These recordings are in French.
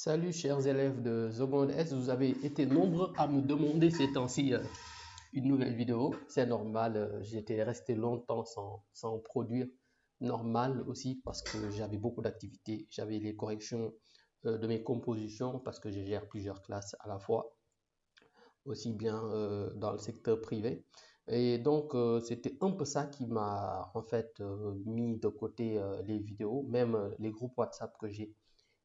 Salut chers élèves de seconde S, vous avez été nombreux à me demander ces temps-ci une nouvelle vidéo. C'est normal, j'étais resté longtemps sans produire. Normal aussi parce que j'avais beaucoup d'activités. J'avais les corrections de mes compositions parce que je gère plusieurs classes à la fois, aussi bien dans le secteur privé. Et donc, c'était un peu ça qui m'a en fait mis de côté les vidéos, même les groupes WhatsApp que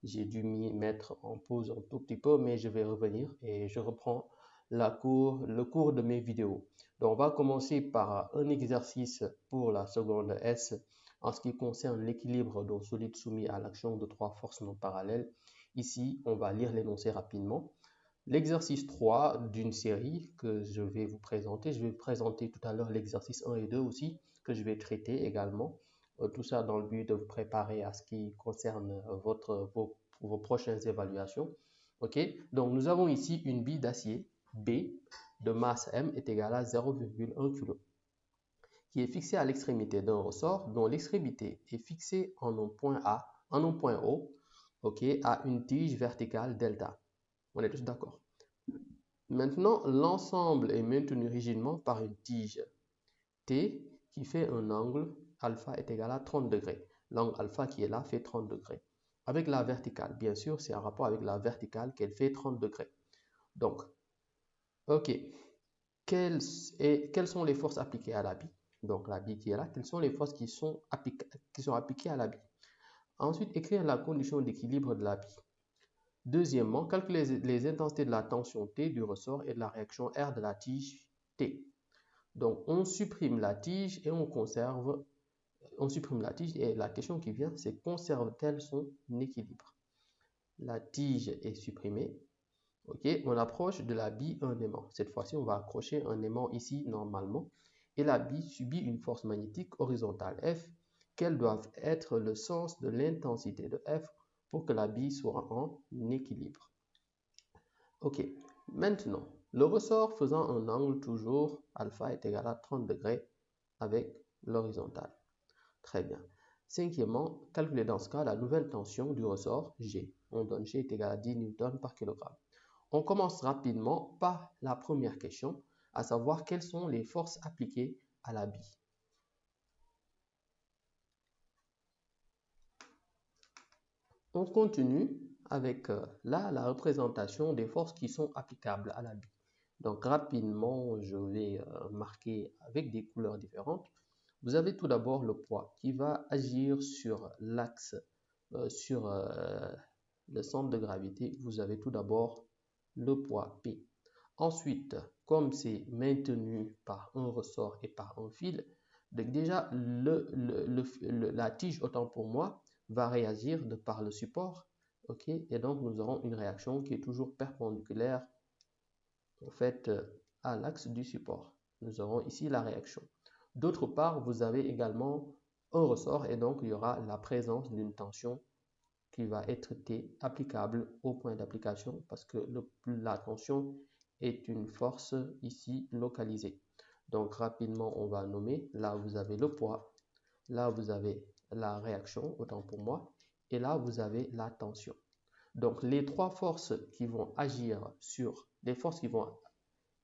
j'ai dû m'y mettre en pause un tout petit peu, mais je vais revenir et je reprends le cours de mes vidéos. Donc, on va commencer par un exercice pour la seconde S en ce qui concerne l'équilibre d'un solide soumis à l'action de trois forces non parallèles. Ici, on va lire l'énoncé rapidement. L'exercice 3 d'une série que je vais vous présenter. Je vais vous présenter tout à l'heure l'exercice 1 et 2 aussi, que je vais traiter également. Tout ça dans le but de vous préparer à ce qui concerne vos prochaines évaluations. OK? Donc, nous avons ici une bille d'acier B de masse M est égale à 0,1 kg qui est fixée à l'extrémité d'un ressort dont l'extrémité est fixée en un point A, en un point O, OK, à une tige verticale delta. On est tous d'accord. Maintenant, l'ensemble est maintenu rigidement par une tige T qui fait un angle alpha est égal à 30 degrés. L'angle alpha qui est là fait 30 degrés. Avec la verticale, bien sûr, c'est en rapport avec la verticale qu'elle fait 30 degrés. Donc, ok, quelles sont les forces appliquées à la bille? Donc, la bille qui est là, quelles sont les forces qui sont appliquées à la bille? Ensuite, écrire la condition d'équilibre de la bille. Deuxièmement, calculer les intensités de la tension T du ressort et de la réaction R de la tige T. Donc, on supprime la tige et on conserve. On supprime la tige et la question qui vient, c'est conserve-t-elle son équilibre? La tige est supprimée. Ok, on approche de la bille un aimant. Cette fois-ci, on va accrocher un aimant ici normalement. Et la bille subit une force magnétique horizontale F. Quel doit être le sens de l'intensité de F pour que la bille soit en équilibre? Ok, maintenant, le ressort faisant un angle toujours alpha est égal à 30 degrés avec l'horizontale. Très bien. Cinquièmement, calculer dans ce cas la nouvelle tension du ressort G. On donne G est égal à 10 Newton par kilogramme. On commence rapidement par la première question, à savoir quelles sont les forces appliquées à la bille. On continue avec la représentation des forces qui sont applicables à la bille. Donc rapidement, je vais marquer avec des couleurs différentes. Vous avez tout d'abord le poids qui va agir sur l'axe, sur le centre de gravité. Vous avez tout d'abord le poids P. Ensuite, comme c'est maintenu par un ressort et par un fil, donc déjà la tige, autant pour moi, va réagir de par le support. Ok, et donc nous aurons une réaction qui est toujours perpendiculaire en fait à l'axe du support. Nous aurons ici la réaction. D'autre part, vous avez également un ressort et donc il y aura la présence d'une tension qui va être T applicable au point d'application parce que la tension est une force ici localisée. Donc rapidement, on va nommer. Là, vous avez le poids. Là, vous avez la réaction, autant pour moi. Et là, vous avez la tension. Donc, les trois forces qui vont agir sur les forces qui vont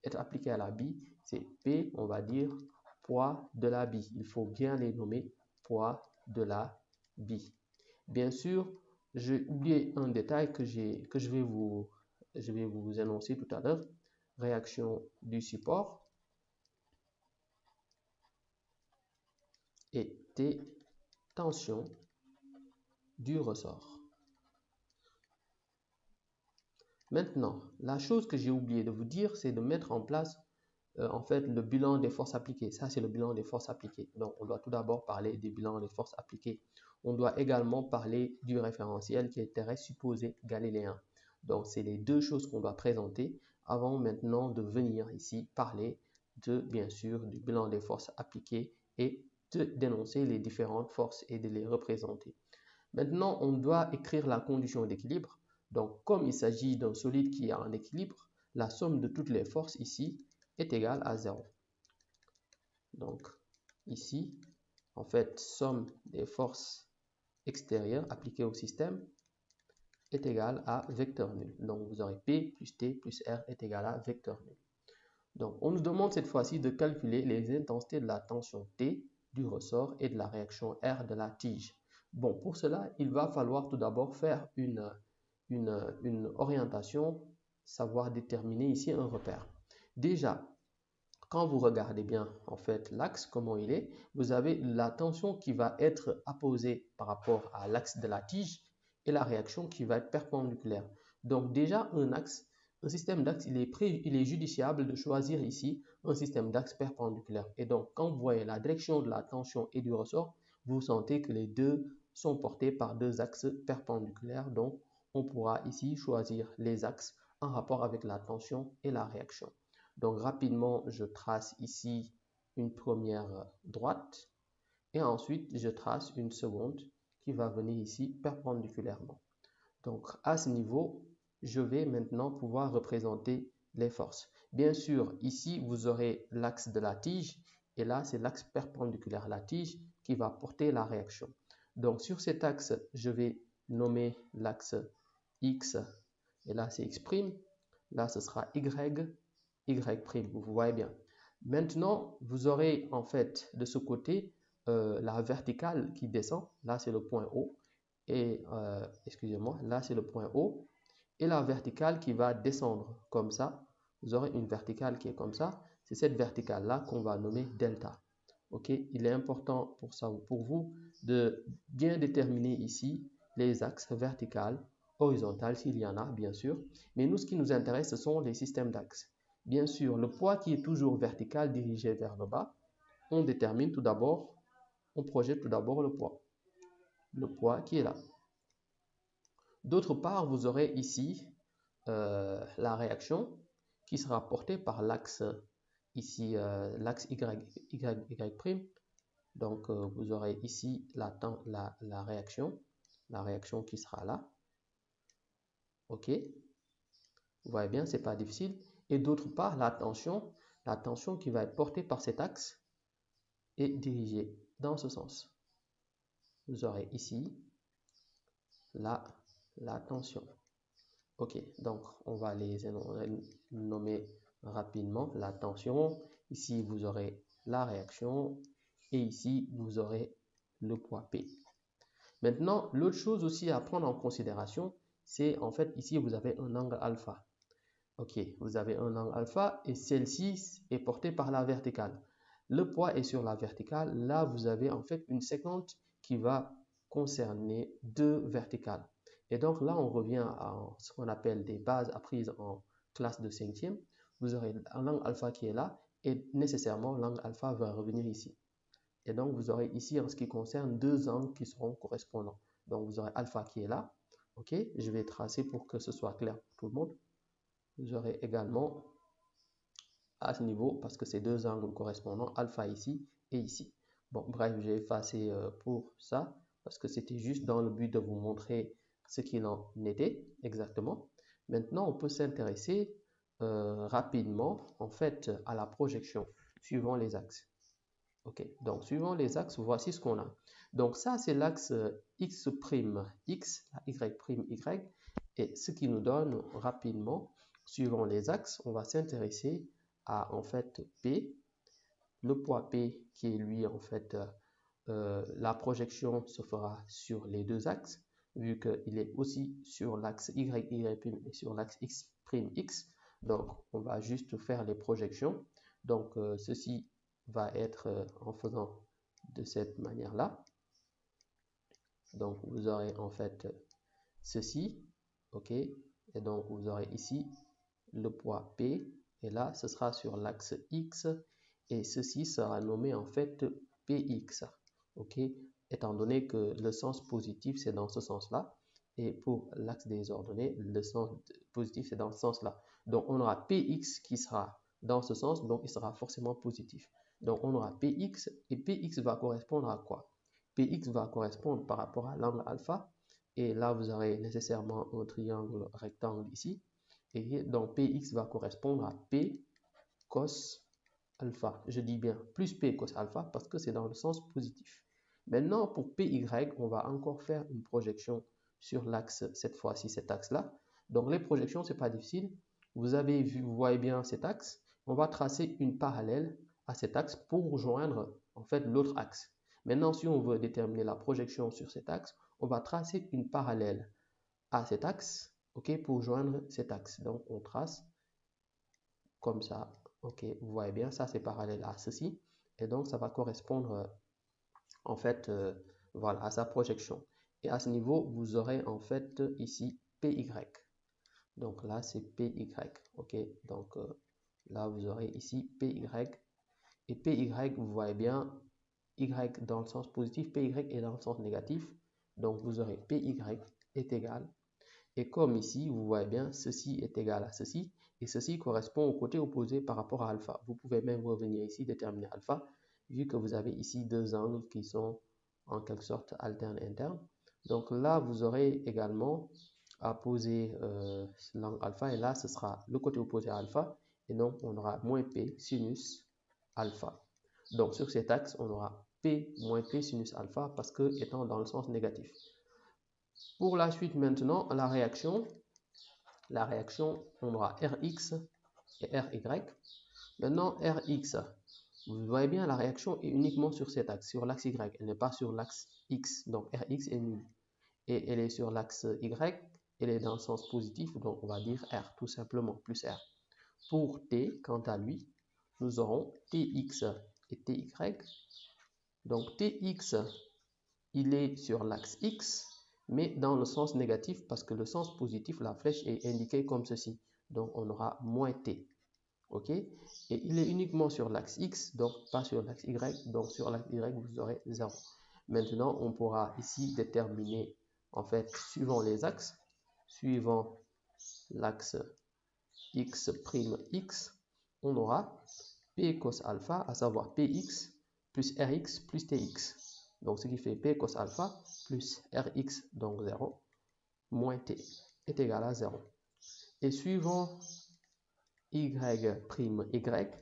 être appliquées à la bille, c'est P, on va dire, poids de la bille. Il faut bien les nommer, poids de la bille. Bien sûr, j'ai oublié un détail que je vais vous énoncer tout à l'heure. Réaction du support et T, tension du ressort. Maintenant, la chose que j'ai oublié de vous dire, c'est de mettre en place en fait le bilan des forces appliquées. Ça, c'est le bilan des forces appliquées. Donc, on doit tout d'abord parler du bilan des forces appliquées. On doit également parler du référentiel qui était supposé galiléen. Donc, c'est les deux choses qu'on doit présenter avant maintenant de venir ici parler de, bien sûr, du bilan des forces appliquées et de dénoncer les différentes forces et de les représenter. Maintenant, on doit écrire la condition d'équilibre. Donc, comme il s'agit d'un solide qui est en équilibre, la somme de toutes les forces ici est égale à 0. Donc, ici, en fait, somme des forces extérieures appliquées au système est égal à vecteur nul. Donc, vous aurez P plus T plus R est égal à vecteur nul. Donc, on nous demande cette fois-ci de calculer les intensités de la tension T du ressort et de la réaction R de la tige. Bon, pour cela, il va falloir tout d'abord faire une orientation, savoir déterminer ici un repère. Déjà, quand vous regardez bien en fait l'axe, comment il est, vous avez la tension qui va être apposée par rapport à l'axe de la tige et la réaction qui va être perpendiculaire. Donc déjà un axe, un système d'axe, il est judiciable de choisir ici un système d'axe perpendiculaire. Et donc quand vous voyez la direction de la tension et du ressort, vous sentez que les deux sont portés par deux axes perpendiculaires. Donc on pourra ici choisir les axes en rapport avec la tension et la réaction. Donc rapidement, je trace ici une première droite et ensuite je trace une seconde qui va venir ici perpendiculairement. Donc à ce niveau, je vais maintenant pouvoir représenter les forces. Bien sûr, ici vous aurez l'axe de la tige et là c'est l'axe perpendiculaire à la tige qui va porter la réaction. Donc sur cet axe, je vais nommer l'axe X et là c'est X', là ce sera Y', vous voyez bien. Maintenant, vous aurez en fait de ce côté la verticale qui descend, là c'est le point O, et excusez-moi, là c'est le point O, et la verticale qui va descendre comme ça. Vous aurez une verticale qui est comme ça, c'est cette verticale là qu'on va nommer delta. Ok, il est important pour ça, pour vous, de bien déterminer ici les axes verticales, horizontales s'il y en a bien sûr, mais nous ce qui nous intéresse ce sont les systèmes d'axes. Bien sûr, le poids qui est toujours vertical dirigé vers le bas, on détermine tout d'abord, on projette tout d'abord le poids qui est là. D'autre part, vous aurez ici la réaction qui sera portée par l'axe ici, l'axe Y'. Donc, vous aurez ici la réaction qui sera là. OK, vous voyez bien, c'est pas difficile. Et d'autre part, la tension qui va être portée par cet axe est dirigée dans ce sens. Vous aurez ici la tension. Ok, donc on va les nommer rapidement. La tension, ici vous aurez la réaction et ici vous aurez le poids P. Maintenant, l'autre chose aussi à prendre en considération, c'est en fait ici vous avez un angle alpha. Ok, vous avez un angle alpha et celle-ci est portée par la verticale. Le poids est sur la verticale. Là, vous avez en fait une séquence qui va concerner deux verticales. Et donc là, on revient à ce qu'on appelle des bases apprises en classe de 5e. Vous aurez un angle alpha qui est là et nécessairement l'angle alpha va revenir ici. Et donc, vous aurez ici en ce qui concerne deux angles qui seront correspondants. Donc, vous aurez alpha qui est là. Ok, je vais tracer pour que ce soit clair pour tout le monde. Vous aurez également à ce niveau, parce que c'est deux angles correspondants, alpha ici et ici. Bon, bref, j'ai effacé pour ça, parce que c'était juste dans le but de vous montrer ce qu'il en était exactement. Maintenant, on peut s'intéresser rapidement, en fait, à la projection, suivant les axes. Ok, donc suivant les axes, voici ce qu'on a. Donc ça, c'est l'axe X', X, Y', et ce qui nous donne rapidement, suivant les axes, on va s'intéresser à en fait P, le poids P qui est lui en fait, la projection se fera sur les deux axes, vu qu'il est aussi sur l'axe Y', et sur l'axe X', X. Donc on va juste faire les projections. Donc ceci va être en faisant de cette manière-là. Donc, vous aurez en fait ceci, ok, et donc vous aurez ici le poids P, et là, ce sera sur l'axe X, et ceci sera nommé en fait PX, ok, étant donné que le sens positif, c'est dans ce sens-là, et pour l'axe des ordonnées, le sens positif, c'est dans ce sens-là. Donc, on aura PX qui sera dans ce sens, donc il sera forcément positif. Donc, on aura Px et Px va correspondre à quoi? Px va correspondre par rapport à l'angle alpha. Et là, vous aurez nécessairement un triangle rectangle ici. Et donc, Px va correspondre à P cos alpha. Je dis bien plus P cos alpha parce que c'est dans le sens positif. Maintenant, pour Py, on va encore faire une projection sur l'axe, cette fois-ci, cet axe-là. Donc, les projections, ce n'est pas difficile. Vous voyez bien cet axe. On va tracer une parallèle à cet axe pour rejoindre en fait l'autre axe. Maintenant, si on veut déterminer la projection sur cet axe, on va tracer une parallèle à cet axe, ok, pour joindre cet axe. Donc, on trace comme ça, ok, vous voyez bien, ça c'est parallèle à ceci, et donc ça va correspondre en fait, voilà, à sa projection. Et à ce niveau, vous aurez en fait ici PY. Donc là, c'est PY, ok, donc là, vous aurez ici PY, et PY, vous voyez bien, Y dans le sens positif, PY est dans le sens négatif, donc vous aurez PY est égal, et comme ici, vous voyez bien, ceci est égal à ceci, et ceci correspond au côté opposé par rapport à alpha. Vous pouvez même revenir ici, déterminer alpha, vu que vous avez ici deux angles qui sont en quelque sorte alternes internes. Donc là, vous aurez également à poser l'angle alpha, et là, ce sera le côté opposé à alpha, et donc on aura moins P sinus alpha. Donc sur cet axe, on aura P moins P sinus alpha parce que étant dans le sens négatif. Pour la suite maintenant, la réaction, on aura Rx et Ry. Maintenant, Rx, vous voyez bien, la réaction est uniquement sur cet axe, sur l'axe Y. Elle n'est pas sur l'axe X, donc Rx est nul. Et elle est sur l'axe Y, elle est dans le sens positif, donc on va dire R, tout simplement, plus R. Pour T, quant à lui, nous aurons Tx et Ty. Donc Tx, il est sur l'axe X, mais dans le sens négatif, parce que le sens positif, la flèche est indiquée comme ceci. Donc on aura moins T. Ok, et il est uniquement sur l'axe X, donc pas sur l'axe Y, donc sur l'axe Y vous aurez 0. Maintenant on pourra ici déterminer en fait suivant les axes, suivant l'axe X', on aura P cos alpha, à savoir Px plus Rx plus Tx. Donc ce qui fait P cos alpha plus Rx, donc 0, moins T est égal à 0. Et suivant Y',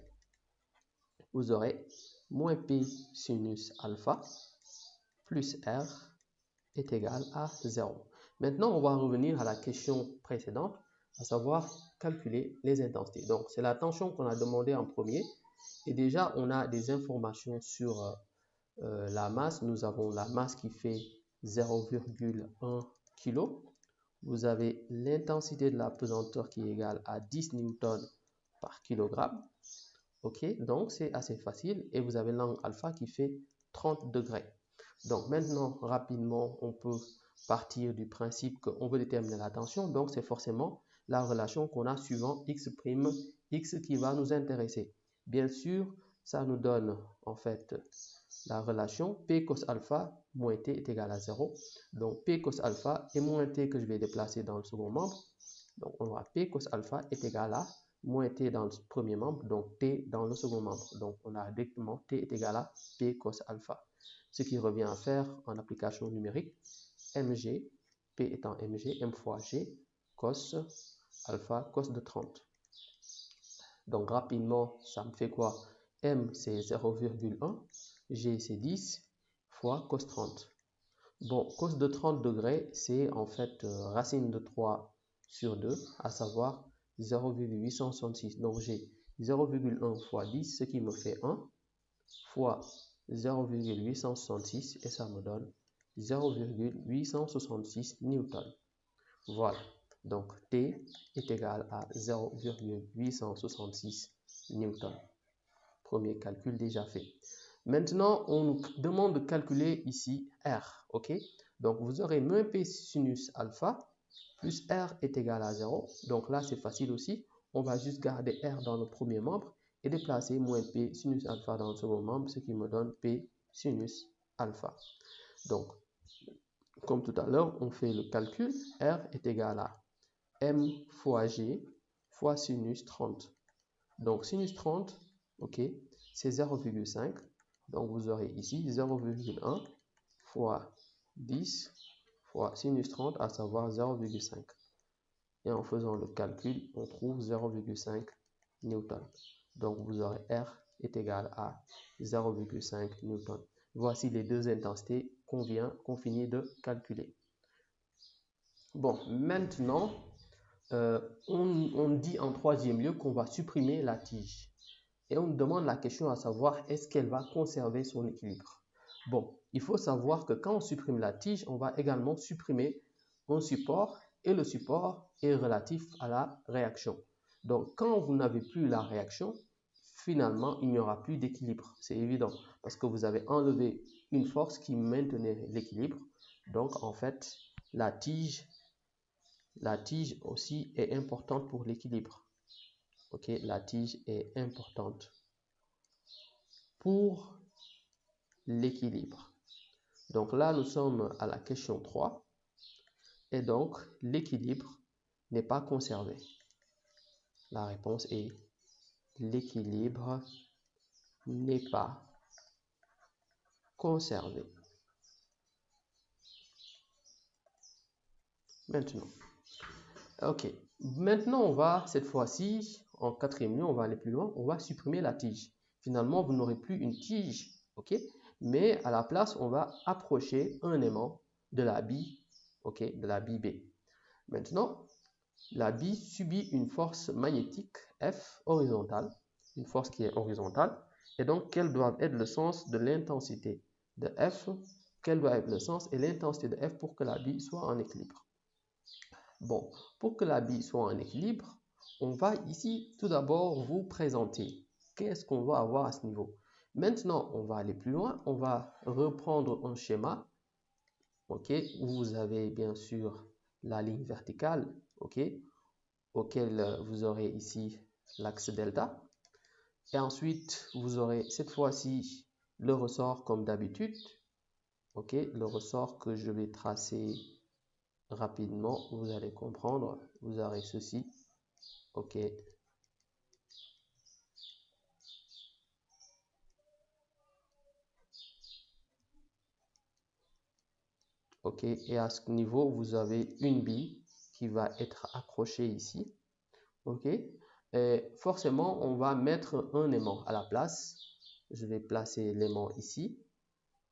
vous aurez moins P sinus alpha plus R est égal à 0. Maintenant, on va revenir à la question précédente, à savoir calculer les intensités. Donc, c'est la tension qu'on a demandé en premier. Et déjà, on a des informations sur la masse. Nous avons la masse qui fait 0,1 kg. Vous avez l'intensité de la pesanteur qui est égale à 10 newtons par kilogramme. Ok, donc c'est assez facile. Et vous avez l'angle alpha qui fait 30 degrés. Donc maintenant, rapidement, on peut partir du principe qu'on veut déterminer la tension. Donc c'est forcément la relation qu'on a suivant x', x qui va nous intéresser. Bien sûr, ça nous donne en fait la relation P cos alpha moins T est égal à 0. Donc P cos alpha et moins T que je vais déplacer dans le second membre. Donc on aura P cos alpha est égal à moins T dans le premier membre, donc T dans le second membre. Donc on a directement T est égal à P cos alpha. Ce qui revient à faire en application numérique, mg, P étant mg, m fois g, cos alpha, cos de 30. Donc rapidement, ça me fait quoi? M c'est 0,1, G c'est 10 fois cos 30. Bon, cos de 30 degrés, c'est en fait racine de 3 sur 2, à savoir 0,866. Donc j'ai 0,1 fois 10, ce qui me fait 1, fois 0,866, et ça me donne 0,866 newton. Voilà. Donc T est égal à 0,866 newton. Premier calcul déjà fait. Maintenant, on nous demande de calculer ici R. Ok? Donc vous aurez moins P sinus alpha plus R est égal à 0. Donc là, c'est facile aussi. On va juste garder R dans le premier membre et déplacer moins P sinus alpha dans le second membre, ce qui me donne P sinus alpha. Donc, comme tout à l'heure, on fait le calcul. R est égal à M fois G fois sinus 30. Donc, sinus 30, ok, c'est 0,5. Donc, vous aurez ici 0,1 fois 10 fois sinus 30, à savoir 0,5. Et en faisant le calcul, on trouve 0,5 newton. Donc, vous aurez R est égal à 0,5 newton. Voici les deux intensités qu'on finit de calculer. Bon, maintenant, on dit en troisième lieu qu'on va supprimer la tige. Et on nous demande la question à savoir, est-ce qu'elle va conserver son équilibre? Bon, il faut savoir que quand on supprime la tige, on va également supprimer un support et le support est relatif à la réaction. Donc, quand vous n'avez plus la réaction, finalement, il n'y aura plus d'équilibre. C'est évident parce que vous avez enlevé une force qui maintenait l'équilibre. Donc, en fait, la tige aussi est importante pour l'équilibre. Ok, la tige est importante pour l'équilibre. Donc là, nous sommes à la question 3. Et donc, l'équilibre n'est pas conservé. La réponse est l'équilibre n'est pas conservé. Maintenant, ok. Maintenant, on va, cette fois-ci, en quatrième lieu, on va aller plus loin. On va supprimer la tige. Finalement, vous n'aurez plus une tige, ok? Mais à la place, on va approcher un aimant de la bille, ok, de la bille B. Maintenant, la bille subit une force magnétique F horizontale, une force qui est horizontale, et donc quel doit être le sens de l'intensité de F, quel doit être le sens et l'intensité de F pour que la bille soit en équilibre. Bon, pour que la bille soit en équilibre, on va ici tout d'abord vous présenter qu'est-ce qu'on va avoir à ce niveau. Maintenant, on va aller plus loin, on va reprendre un schéma, ok, où vous avez bien sûr la ligne verticale, ok, auquel vous aurez ici l'axe delta. Et ensuite, vous aurez cette fois-ci le ressort comme d'habitude. Ok, le ressort que je vais tracer rapidement, vous allez comprendre. Vous aurez ceci. Ok. Ok, et à ce niveau, vous avez une bille qui va être accrochée ici. Ok, et forcément, on va mettre un aimant à la place. Je vais placer l'aimant ici.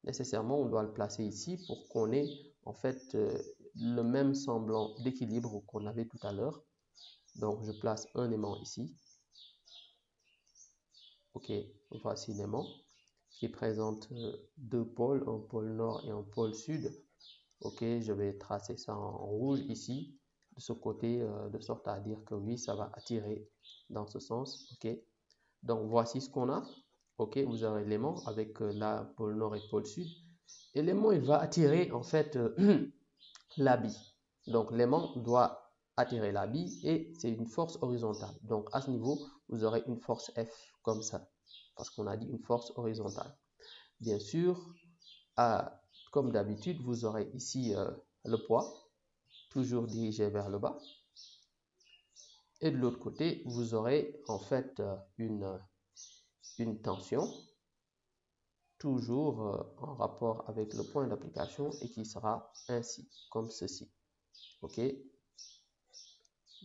Nécessairement, on doit le placer ici pour qu'on ait en fait le même semblant d'équilibre qu'on avait tout à l'heure. Donc, je place un aimant ici. Ok, voici l'aimant qui présente deux pôles, un pôle nord et un pôle sud. Ok, je vais tracer ça en rouge ici, de ce côté, de sorte à dire que oui, ça va attirer dans ce sens. Ok, donc voici ce qu'on a. Ok, vous aurez l'aimant avec la pôle nord et pôle sud. Et l'aimant, il va attirer en fait la bille. Donc l'aimant doit attirer la bille et c'est une force horizontale. Donc à ce niveau, vous aurez une force F comme ça, parce qu'on a dit une force horizontale. Bien sûr, comme d'habitude, vous aurez ici le poids, toujours dirigé vers le bas. Et de l'autre côté, vous aurez en fait une tension, toujours en rapport avec le point d'application et qui sera ainsi, comme ceci. Ok,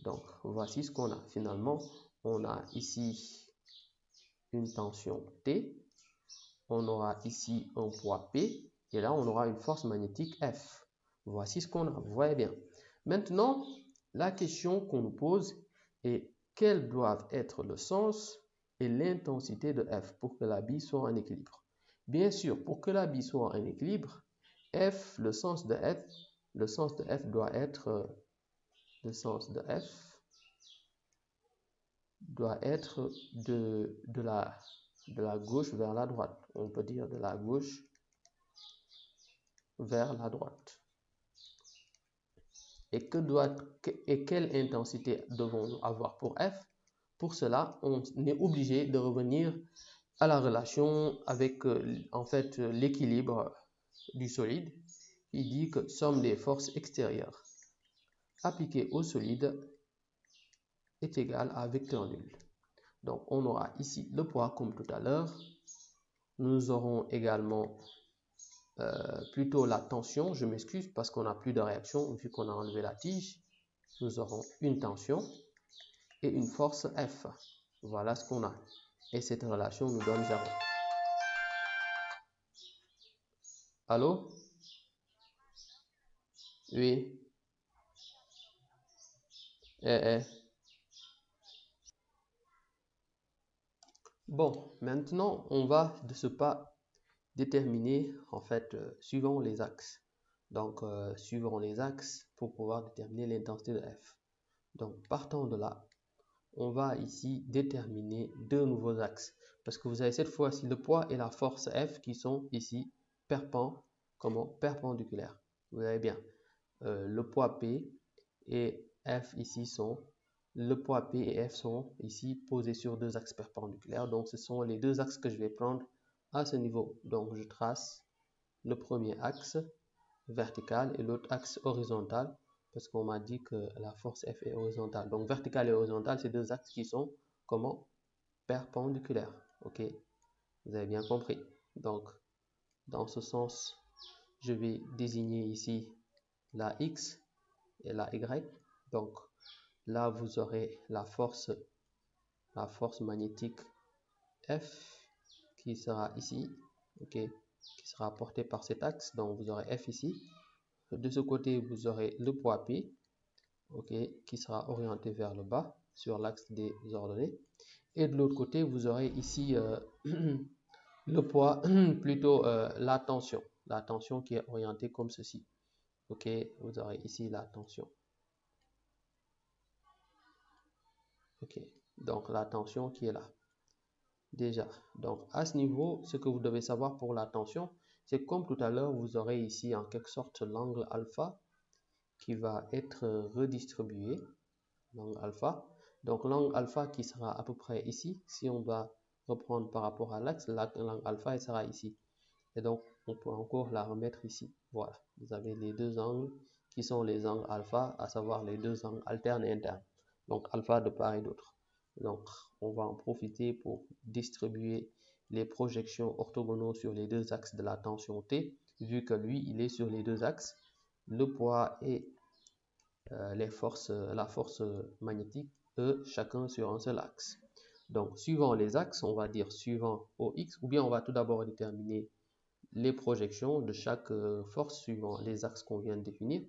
donc voici ce qu'on a. Finalement, on a ici une tension T, on aura ici un poids P, et là on aura une force magnétique F. Voici ce qu'on a, vous voyez bien. Maintenant, la question qu'on nous pose est quels doivent être le sens et l'intensité de F pour que la bille soit en équilibre. Bien sûr, pour que la bille soit en équilibre, F, le sens de F doit être le sens de F doit être de la gauche vers la droite. On peut dire de la gauche vers la droite. Et quelle intensité devons-nous avoir pour F? Pour cela, on est obligé de revenir à la relation avec en fait l'équilibre du solide. Il dit que somme des forces extérieures appliquées au solide est égale à vecteur nul. Donc, on aura ici le poids comme tout à l'heure. Nous aurons également plutôt la tension. Je m'excuse parce qu'on n'a plus de réaction vu qu'on a enlevé la tige. Nous aurons une tension et une force F. Voilà ce qu'on a. Et cette relation nous donne 0. Allô? Oui. Bon, maintenant, on va de ce pas déterminer, en fait, suivant les axes. Donc, suivant les axes pour pouvoir déterminer l'intensité de F. Donc, partant de là, on va ici déterminer deux nouveaux axes. Parce que vous avez cette fois-ci le poids et la force F qui sont ici perpendiculaires. Vous avez bien le poids P et F ici sont, le poids P et F sont ici posés sur deux axes perpendiculaires. Donc, ce sont les deux axes que je vais prendre à ce niveau. Donc, je trace le premier axe vertical et l'autre axe horizontal parce qu'on m'a dit que la force F est horizontale. Donc, vertical et horizontal, c'est deux axes qui sont comment? Perpendiculaires. Ok, vous avez bien compris. Donc, dans ce sens, je vais désigner ici la X et la Y. Donc, là, vous aurez la force magnétique F qui sera ici, ok, qui sera portée par cet axe. Donc, vous aurez F ici. De ce côté, vous aurez le poids P, ok, qui sera orienté vers le bas sur l'axe des ordonnées. Et de l'autre côté, vous aurez ici le poids, plutôt la tension qui est orientée comme ceci. Ok, vous aurez ici la tension. Ok, donc la tension qui est là. Déjà, donc à ce niveau, ce que vous devez savoir pour la tension, c'est comme tout à l'heure, vous aurez ici en quelque sorte l'angle alpha qui va être redistribué, l'angle alpha. Donc l'angle alpha qui sera à peu près ici, si on doit reprendre par rapport à l'axe, l'angle alpha il sera ici. Et donc on peut encore la remettre ici. Voilà, vous avez les deux angles qui sont les angles alpha, à savoir les deux angles alternes et internes. Donc alpha de part et d'autre. Donc on va en profiter pour distribuer les projections orthogonaux sur les deux axes de la tension T, vu que lui il est sur les deux axes, le poids et la force magnétique, eux, chacun sur un seul axe. Donc, suivant les axes, on va dire suivant OX, ou bien on va tout d'abord déterminer les projections de chaque force suivant les axes qu'on vient de définir.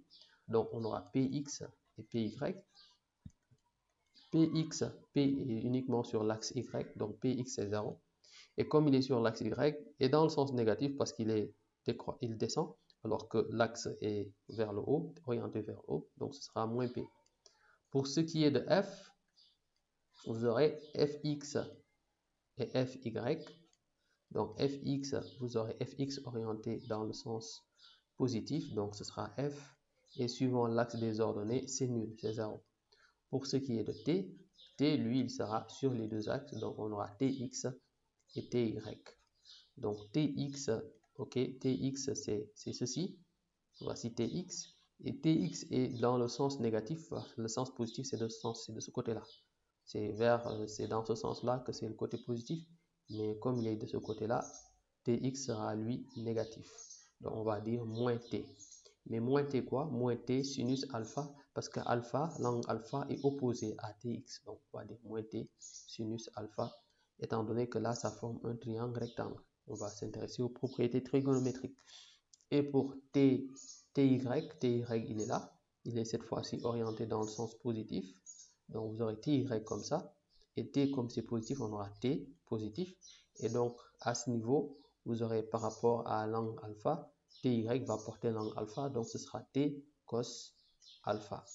Donc, on aura PX et PY. PX, P est uniquement sur l'axe Y, donc PX c'est 0. Et comme il est sur l'axe Y, et dans le sens négatif parce qu'il descend, alors que l'axe est vers le haut, orienté vers le haut, donc ce sera moins P. Pour ce qui est de F, vous aurez Fx et Fy. Donc Fx, vous aurez Fx orienté dans le sens positif, donc ce sera F. Et suivant l'axe des ordonnées, c'est nul, c'est 0. Pour ce qui est de T, T, lui, il sera sur les deux axes, donc on aura Tx et Ty. Donc Tx, ok, Tx c'est ceci, voici Tx. Et Tx est dans le sens négatif, le sens positif c'est de ce côté-là. C'est dans ce sens-là que c'est le côté positif, mais comme il est de ce côté-là, Tx sera lui négatif. Donc on va dire moins T. Mais moins T quoi? Moins T sinus alpha, parce que alpha, l'angle alpha est opposé à Tx. Donc on va dire moins T sinus alpha, étant donné que là ça forme un triangle rectangle. On va s'intéresser aux propriétés trigonométriques. Et pour Ty, il est là. Il est cette fois-ci orienté dans le sens positif. Donc vous aurez Ty comme ça. Et T comme c'est positif, on aura T positif. Et donc à ce niveau, vous aurez par rapport à l'angle alpha, Ty va porter l'angle alpha. Donc ce sera T cos alpha.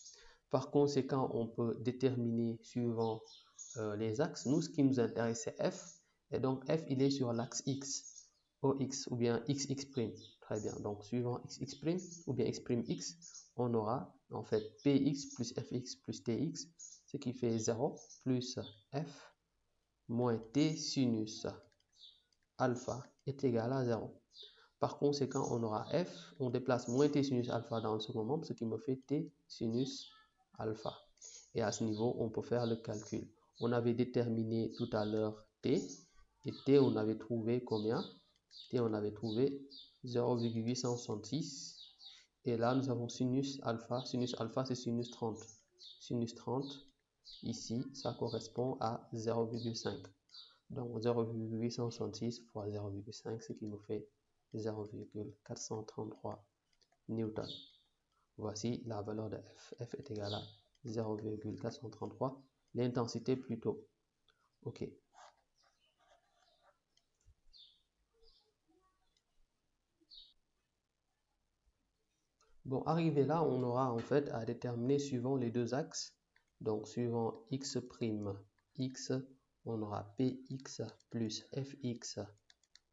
Par conséquent, on peut déterminer suivant les axes. Nous, ce qui nous intéresse, c'est F. Et donc F, il est sur l'axe X. OX ou bien XX'. Très bien. Donc, suivant XX' ou bien X', on aura en fait PX plus FX plus TX, ce qui fait 0 plus F moins T sinus alpha est égal à 0. Par conséquent, on aura F, on déplace moins T sinus alpha dans le second membre, ce qui me fait T sinus alpha. Et à ce niveau, on peut faire le calcul. On avait déterminé tout à l'heure T, et T, on avait trouvé combien? T, on avait trouvé 0,866. Et là, nous avons sinus alpha. Sinus alpha, c'est sinus 30. Sinus 30, ici, ça correspond à 0,5. Donc 0,866 fois 0,5, ce qui nous fait 0,433 newton. Voici la valeur de F. F est égal à 0,433, l'intensité plutôt. OK. Bon, arrivé là, on aura en fait à déterminer suivant les deux axes. Donc, suivant x', x, on aura px plus fx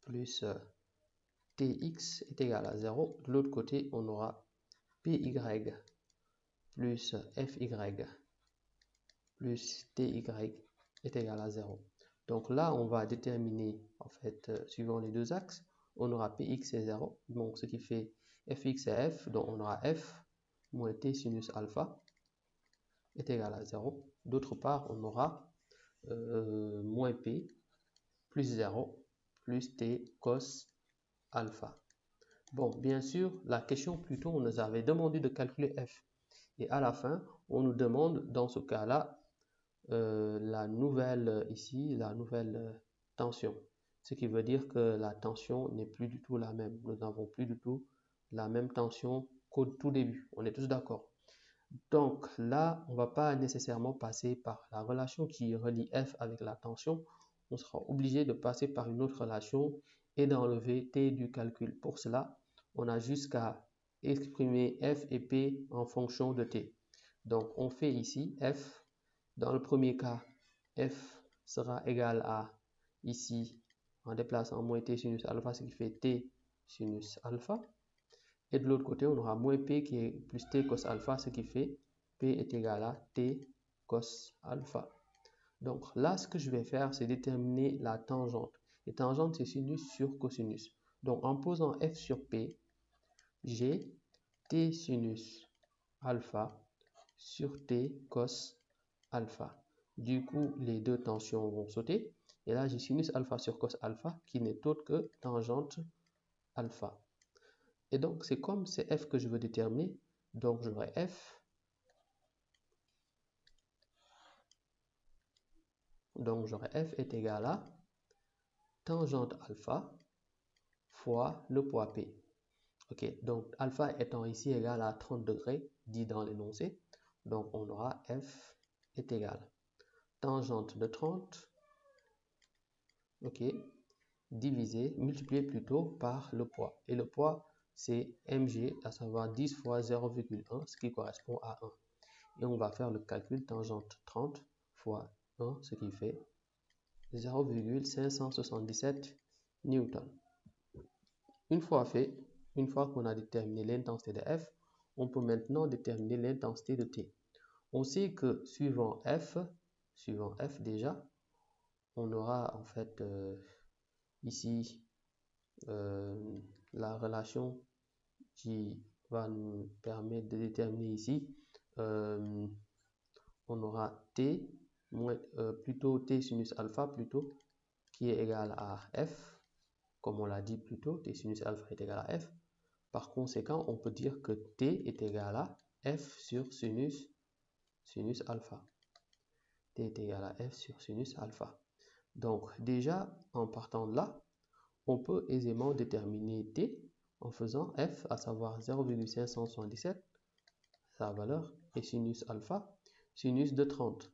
plus tx est égal à 0. De l'autre côté, on aura py plus fy plus ty est égal à 0. Donc là, on va déterminer, en fait, suivant les deux axes, on aura px est 0, donc ce qui fait fx est f, donc on aura f moins t sinus alpha est égal à 0. D'autre part, on aura moins p plus 0 plus t cos alpha. Bon, bien sûr, la question plutôt, on nous avait demandé de calculer f. Et à la fin, on nous demande, dans ce cas-là, la nouvelle ici, la nouvelle tension. Ce qui veut dire que la tension n'est plus du tout la même. Nous n'avons plus du tout la même tension qu'au tout début. On est tous d'accord. Donc là, on ne va pas nécessairement passer par la relation qui relie F avec la tension. On sera obligé de passer par une autre relation et d'enlever T du calcul. Pour cela, on a juste qu'à exprimer F et P en fonction de T. Donc on fait ici F. Dans le premier cas, F sera égal à, ici, en déplaçant moins T sinus alpha, ce qui fait T sinus alpha. Et de l'autre côté, on aura moins P qui est plus T cos alpha, ce qui fait P est égal à T cos alpha. Donc là, ce que je vais faire, c'est déterminer la tangente. Et tangente, c'est sinus sur cosinus. Donc en posant F sur P, j'ai T sinus alpha sur T cos alpha. Du coup, les deux tensions vont sauter. Et là, j'ai sinus alpha sur cos alpha qui n'est autre que tangente alpha. Et donc, c'est comme c'est f que je veux déterminer. Donc, j'aurai f. Donc, j'aurai f est égal à tangente alpha fois le poids p. Ok, donc alpha étant ici égal à 30 degrés, dit dans l'énoncé. Donc, on aura f est égal tangente de 30, ok, divisé, multiplié plutôt par le poids. Et le poids, c'est mg, à savoir 10 fois 0,1, ce qui correspond à 1. Et on va faire le calcul tangente 30 fois 1, ce qui fait 0,577 newton. Une fois fait, une fois qu'on a déterminé l'intensité de F, on peut maintenant déterminer l'intensité de T. On sait que suivant F déjà, on aura en fait ici la relation qui va nous permettre de déterminer ici, on aura T, plutôt T sinus alpha plutôt, qui est égal à F, comme on l'a dit plus tôt, T sinus alpha est égal à F. Par conséquent, on peut dire que T est égal à F sur sinus alpha. T est égal à F sur sinus alpha. Donc déjà, en partant de là, on peut aisément déterminer T en faisant F, à savoir 0,577, sa valeur, et sinus alpha, sinus de 30.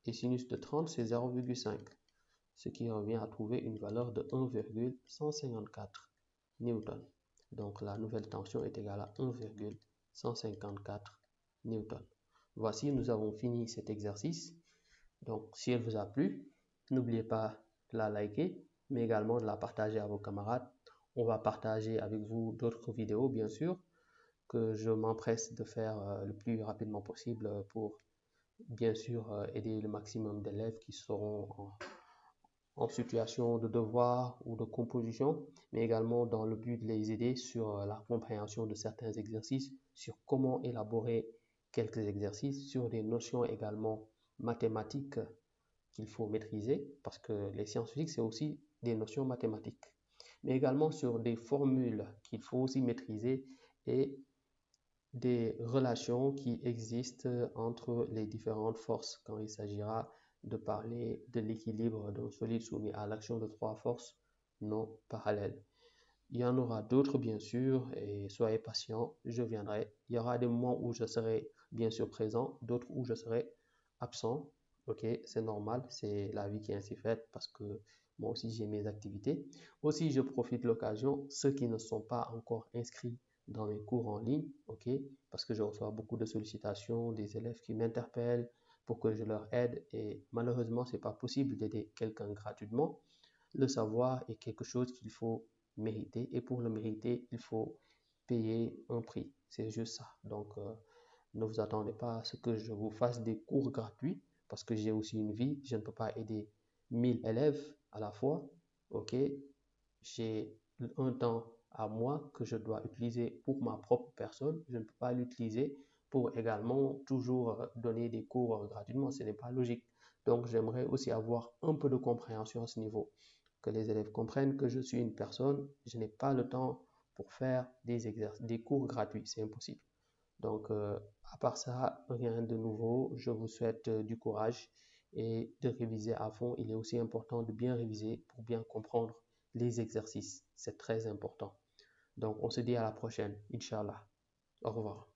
Et sinus de 30, c'est 0,5, ce qui revient à trouver une valeur de 1,154 newton. Donc la nouvelle tension est égale à 1,154 newton. Voici, nous avons fini cet exercice. Donc si elle vous a plu, n'oubliez pas de la liker, mais également de la partager à vos camarades. On va partager avec vous d'autres vidéos, bien sûr, que je m'empresse de faire le plus rapidement possible pour, bien sûr, aider le maximum d'élèves qui seront en situation de devoir ou de composition, mais également dans le but de les aider sur la compréhension de certains exercices, sur comment élaborer quelques exercices, sur des notions également mathématiques qu'il faut maîtriser, parce que les sciences physiques, c'est aussi des notions mathématiques, mais également sur des formules qu'il faut aussi maîtriser et des relations qui existent entre les différentes forces quand il s'agira de parler de l'équilibre d'un solide soumis à l'action de trois forces non parallèles. Il y en aura d'autres bien sûr et soyez patients, je viendrai. Il y aura des moments où je serai bien sûr présent, d'autres où je serai absent. Ok, c'est normal, c'est la vie qui est ainsi faite parce que moi aussi j'ai mes activités. Aussi, je profite de l'occasion, ceux qui ne sont pas encore inscrits dans mes cours en ligne, ok, parce que je reçois beaucoup de sollicitations, des élèves qui m'interpellent pour que je leur aide et malheureusement, c'est pas possible d'aider quelqu'un gratuitement. Le savoir est quelque chose qu'il faut mériter et pour le mériter, il faut payer un prix. C'est juste ça. Donc, ne vous attendez pas à ce que je vous fasse des cours gratuits parce que j'ai aussi une vie. Je ne peux pas aider 1000 élèves à la fois. Ok, j'ai un temps à moi que je dois utiliser pour ma propre personne. Je ne peux pas l'utiliser pour également toujours donner des cours gratuitement. Ce n'est pas logique. Donc, j'aimerais aussi avoir un peu de compréhension à ce niveau, que les élèves comprennent que je suis une personne, je n'ai pas le temps pour faire des cours gratuits, c'est impossible. Donc, à part ça, rien de nouveau. Je vous souhaite du courage et de réviser à fond. Il est aussi important de bien réviser pour bien comprendre les exercices. C'est très important. Donc, on se dit à la prochaine, Inch'Allah. Au revoir.